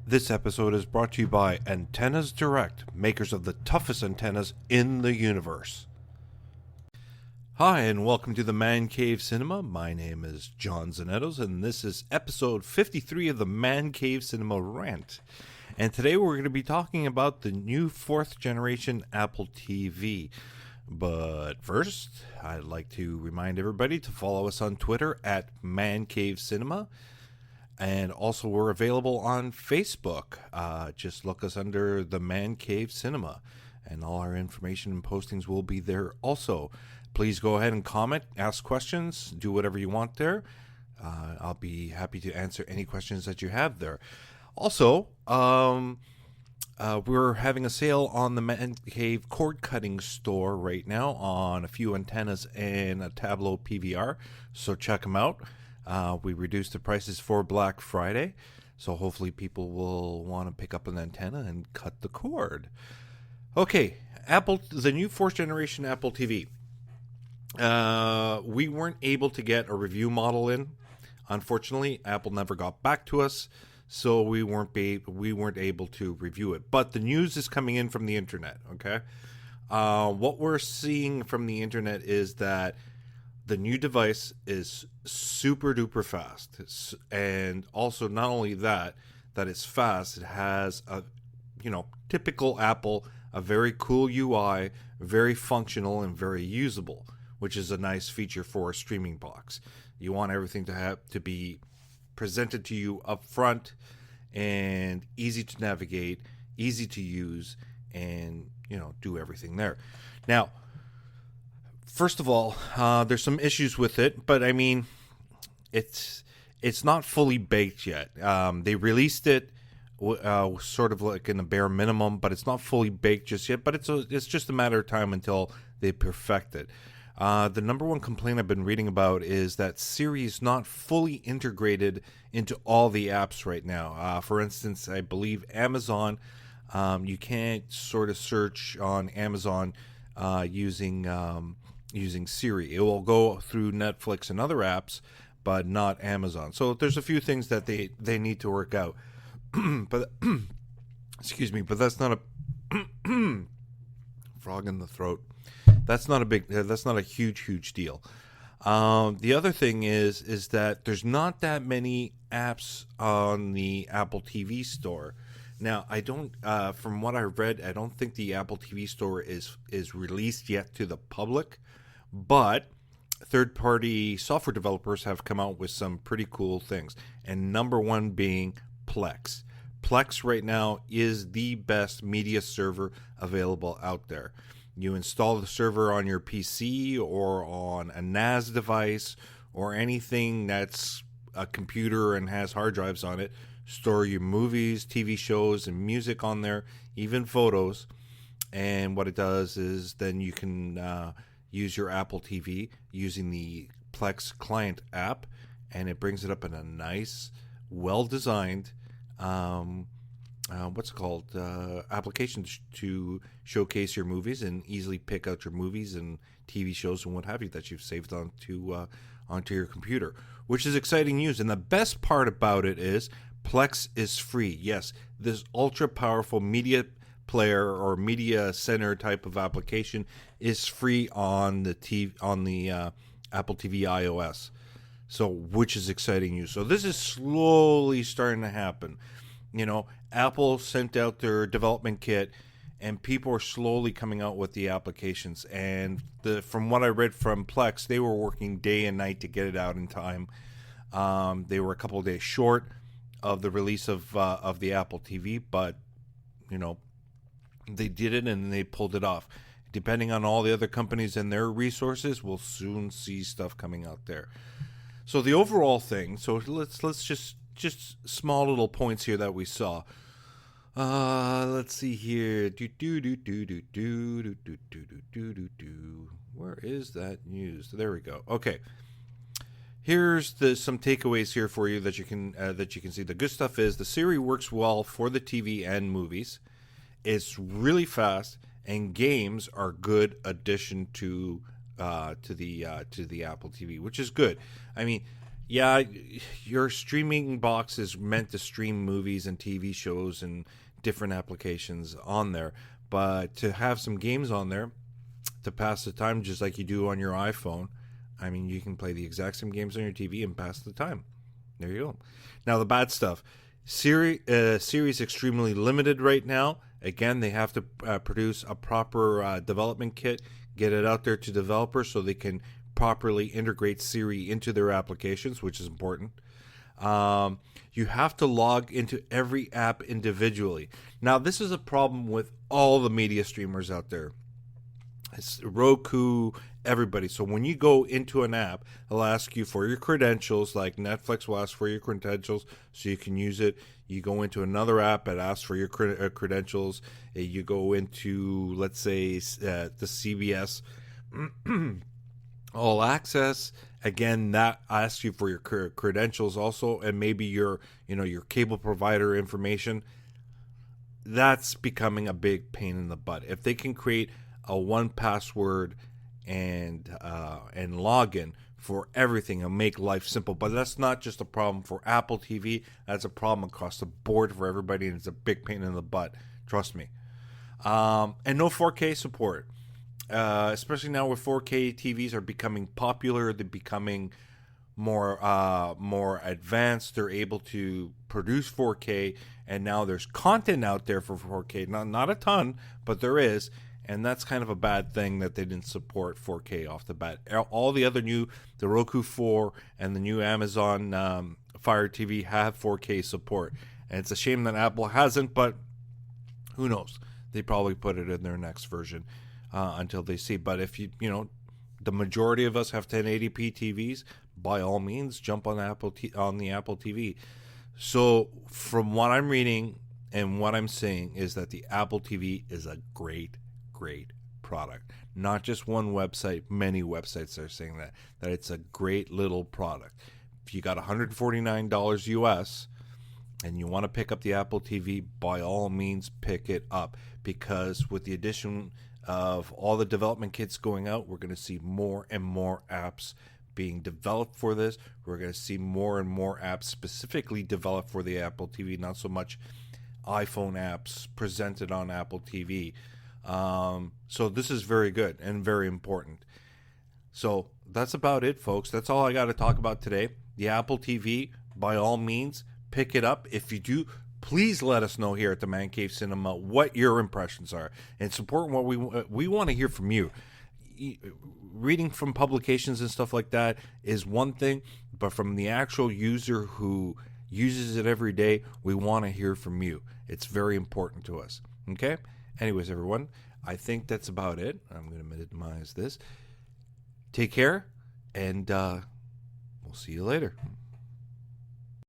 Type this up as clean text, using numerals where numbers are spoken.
This episode is brought to you by Antennas Direct, makers of the toughest antennas in the universe. Hi, and welcome to the Man Cave Cinema. My name is John Zanettos, and this is episode 53 of the Man Cave Cinema Rant. And today we're going to be talking about the new 4th generation Apple TV. But first, I'd like to remind everybody to follow us on Twitter at Man Cave Cinema. And also, we're available on Facebook. Just look us under the Man Cave Cinema, and all our information and postings will be there also. Please go ahead and comment, ask questions, do whatever you want there. I'll be happy to answer any questions that you have there. Also, we're having a sale on the Man Cave cord cutting store right now on a few antennas and a Tableau PVR, so check them out. We reduced the prices for Black Friday, so hopefully people will want to pick up an antenna and cut the cord. Okay, the new 4th generation Apple TV. We weren't able to get a review model in. Unfortunately, Apple never got back to us, so we weren't able to review it. But the news is coming in from the internet. Okay, what we're seeing from the internet is that the new device is super duper fast, and also not only that it's fast, it has a, typical Apple, a very cool UI, very functional and very usable, which is a nice feature for a streaming box. You want everything to be presented to you up front and easy to navigate, easy to use, and do everything there. Now, first of all, there's some issues with it, but I mean, it's not fully baked yet. They released it sort of like in the bare minimum, but it's not fully baked just yet. But it's just a matter of time until they perfect it. The number one complaint I've been reading about is that Siri is not fully integrated into all the apps right now. For instance, I believe Amazon, you can't sort of search on Amazon using Siri. It will go through Netflix and other apps, but not Amazon. So there's a few things that they need to work out. But excuse me, but that's not a frog in the throat. That's not a huge deal. The other thing is that there's not that many apps on the Apple TV store. Now, I don't, from what I read, I don't think the Apple TV store is released yet to the public. But third-party software developers have come out with some pretty cool things, and number one being Plex. Plex right now is the best media server available out there. You install the server on your PC or on a NAS device or anything that's a computer and has hard drives on it. Store your movies, TV shows, and music on there, even photos. And what it does is then you can use your Apple TV using the Plex client app, and it brings it up in a nice, well-designed, application to showcase your movies and easily pick out your movies and TV shows and what have you that you've saved onto your computer, which is exciting news. And the best part about it is Plex is free. Yes, this ultra-powerful media player or media center type of application is free on the Apple TV iOS, so which is exciting news. So this is slowly starting to happen. Apple sent out their development kit, and people are slowly coming out with the applications. And from what I read from Plex, they were working day and night to get it out in time. They were a couple of days short of the release of the Apple TV, but they did it and they pulled it off. Depending on all the other companies and their resources, we'll soon see stuff coming out there. So the overall thing, so let's just small little points here that we saw. Let's see here. Where is that news? There we go. Okay. Here's some takeaways here for you that you can see. The good stuff is the Siri works well for the TV and movies. It's really fast, and games are good addition to the Apple TV, which is good. I mean, Yeah, your streaming box is meant to stream movies and TV shows and different applications on there. But to have some games on there to pass the time, just like you do on your iPhone, I mean, you can play the exact same games on your TV and pass the time. There you go. Now, the bad stuff. Series extremely limited right now. Again, they have to produce a proper development kit, get it out there to developers so they can properly integrate Siri into their applications, which is important. You have to log into every app individually. Now, this is a problem with all the media streamers out there. It's Roku, everybody. So when you go into an app, it'll ask you for your credentials, like Netflix will ask for your credentials so you can use it. You go into another app, it asks for your credentials. You go into, let's say, the CBS All Access. Again, that asks you for your credentials also, and maybe your cable provider information. That's becoming a big pain in the butt. If they can create a one password and login for everything and make life simple. But that's not just a problem for Apple TV. That's a problem across the board for everybody, and it's a big pain in the butt. Trust me. And no 4K support. Especially now with 4K TVs are becoming popular. They're becoming more advanced. They're able to produce 4K, and now there's content out there for 4K. Not a ton, but there is. And that's kind of a bad thing that they didn't support 4K off the bat. All the other the Roku 4 and the new Amazon Fire TV have 4K support. And it's a shame that Apple hasn't, but who knows? They probably put it in their next version until they see. But if the majority of us have 1080p TVs, by all means, jump on the Apple TV. So from what I'm reading and what I'm seeing is that the Apple TV is a great product. Not just one website, many websites are saying that it's a great little product. If you got $149 US and you want to pick up the Apple TV, by all means pick it up, because with the addition of all the development kits going out, we're going to see more and more apps being developed for this. We're going to see more and more apps specifically developed for the Apple TV, not so much iPhone apps presented on Apple TV. So this is very good and very important. So that's about it, folks. That's all I got to talk about today. The Apple TV, by all means, pick it up. If you do, please let us know here at the Man Cave Cinema what your impressions are. And support what we want to hear from you. Reading from publications and stuff like that is one thing, but from the actual user who uses it every day, we want to hear from you. It's very important to us. Okay? Anyways, everyone, I think that's about it. I'm going to minimize this. Take care, and we'll see you later.